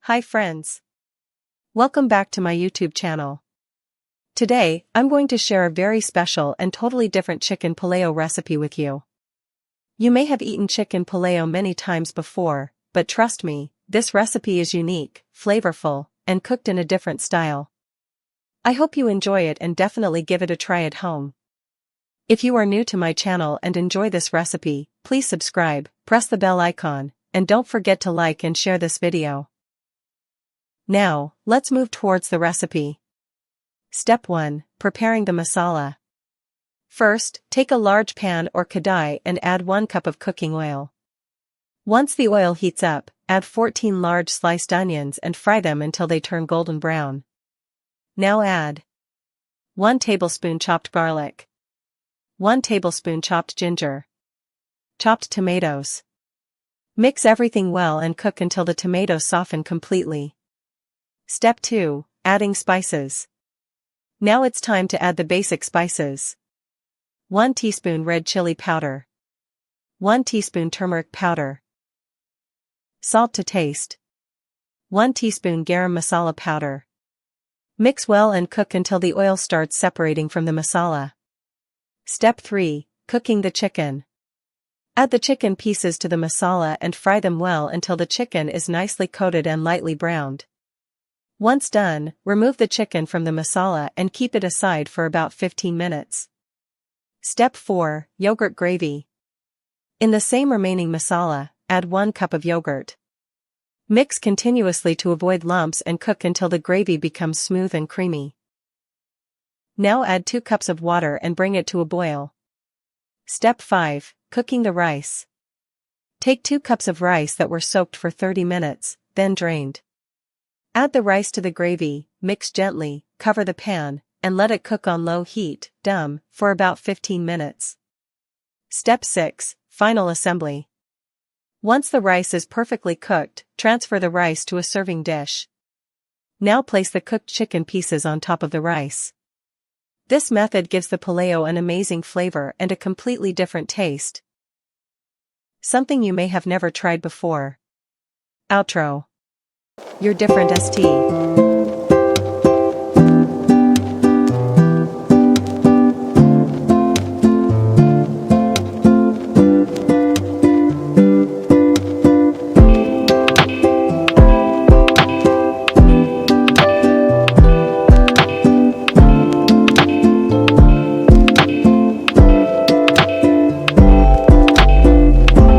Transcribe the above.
Hi friends. Welcome back to my YouTube channel. Today, I'm going to share a very special and totally different chicken pulao recipe with you. You may have eaten chicken pulao many times before, but trust me, this recipe is unique, flavorful, and cooked in a different style. I hope you enjoy it and definitely give it a try at home. If you are new to my channel and enjoy this recipe, please subscribe, press the bell icon, and don't forget to like and share this video. Now, let's move towards the recipe. Step 1. Preparing the masala. First, take a large pan or kadai and add 1 cup of cooking oil. Once the oil heats up, add 14 large sliced onions and fry them until they turn golden brown. Now add 1 tablespoon chopped garlic, 1 tablespoon chopped ginger, chopped tomatoes. Mix everything well and cook until the tomatoes soften completely. Step 2. Adding spices. Now it's time to add the basic spices. 1 teaspoon red chili powder, 1 teaspoon turmeric powder, salt to taste, 1 teaspoon garam masala powder. Mix well and cook until the oil starts separating from the masala. Step 3. Cooking the chicken. Add the chicken pieces to the masala and fry them well until the chicken is nicely coated and lightly browned. Once done, remove the chicken from the masala and keep it aside for about 15 minutes. Step 4. Yogurt gravy. In the same remaining masala, add 1 cup of yogurt. Mix continuously to avoid lumps and cook until the gravy becomes smooth and creamy. Now add 2 cups of water and bring it to a boil. Step 5. Cooking the rice. Take 2 cups of rice that were soaked for 30 minutes, then drained. Add the rice to the gravy, mix gently, cover the pan, and let it cook on low heat, (dum), for about 15 minutes. Step 6. Final assembly. Once the rice is perfectly cooked, transfer the rice to a serving dish. Now place the cooked chicken pieces on top of the rice. This method gives the pulao an amazing flavor and a completely different taste. Something you may have never tried before. Outro. You're different, ST.